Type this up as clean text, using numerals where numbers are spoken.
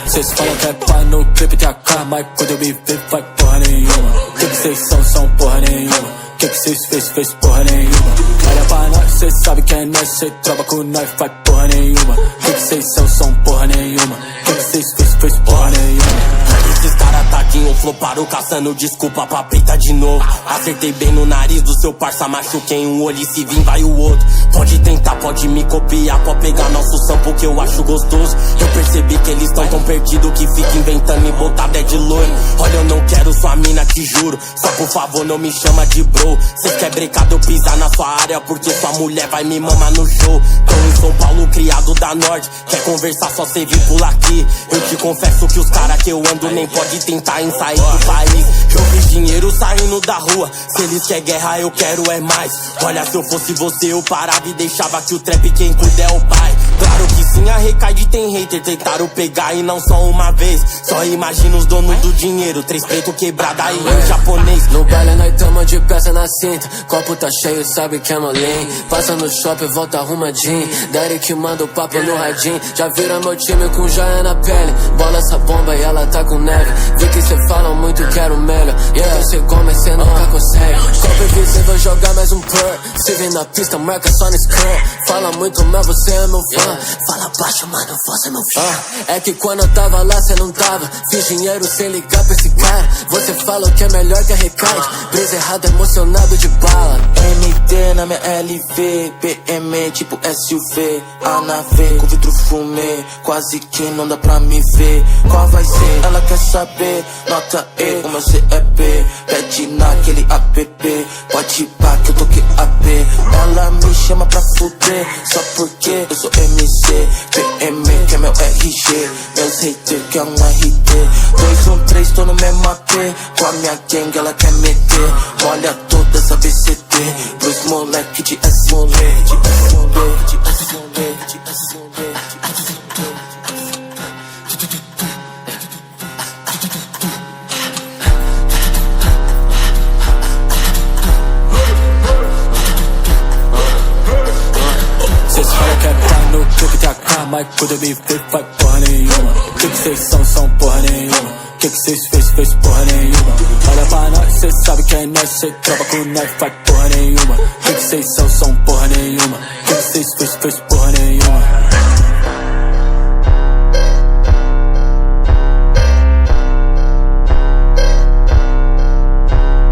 Cês falam que é pá no clipe de AK, mas quando eu me ver vai porra nenhuma. Que cês são porra nenhuma. Que cês fez porra nenhuma. Olha pra nós, cê sabe que é nós, cê troca com nós, faz porra nenhuma. Que cês são porra nenhuma. Que cês fez porra nenhuma. Esses caras tadinho floparam caçando desculpa pra peita de novo. Acertei bem no nariz do seu parça, machuquei um olho e se vir vai o outro. Pode tentar, pode me copiar, pode pegar nosso sample que eu acho gostoso. Eu percebi que eles tão perdidos que fica inventando e botar dead loiro. Olha, eu não quero sua mina, te juro. Só por favor não me chama de bro. Cês quer brecado eu pisar na sua área porque sua mulher vai me mamar no show. Tô em São Paulo, criado da Norte. Quer conversar só cê vir pular aqui. Eu te confesso que os caras que eu ando nem pode tentar em sair do país. Eu vi dinheiro saindo da rua. Se eles querem guerra eu quero é mais. Olha, se eu fosse você eu parava e deixava que o trap quem cuida é o pai. Claro que sim, a Recaide tem hater. Tentaram pegar e não só uma vez. Só imagina os donos do dinheiro. Três preto quebrada e um japonês. No baile nós tamo de peça na cinta. Copo tá cheio, sabe que é molinho. Passa no shopping, volta arrumadinho. Daddy que manda o papo no radinho. Já vira meu time com joia na pele. Bola essa bomba e ela tá com neve. Vi que cê fala muito, quero melhor. Então cê come, mas cê nunca consegue. Copo invisível, jogar mais um purr. Se vem na pista, marca só no skirt. Fala muito, mas você é meu fã. Fala baixo, mano, você é meu fã. É que quando eu tava lá, cê não tava. Fiz dinheiro sem ligar pra esse cara. Você fala que é melhor que a Recaide. Brisa errado, emocionado de bala. MT na minha LV, PM tipo SUV. A nave com vidro fumê, quase que não dá pra me ver. Qual vai ser? Ela quer saber, nota E, o meu CEP. Pede naquele app, pode pá que eu toquei AP. Ela me chama pra fuder, só porque eu sou MC. PM que é meu RG, meus haters que é um RT. 213, tô no mesmo AP. Com a minha gang ela quer meter. Molha toda essa BCT pros moleque de SMB. Cês falam que é pá no clipe de AK, mas quando eu me ver vai porra nenhuma. Que cês são porra nenhuma. Que cês fez porra nenhuma. Olha pra nós, cê sabe que é nós, cê troca com nós, faz porra nenhuma. Que cês são porra nenhuma. Que cês fez porra nenhuma.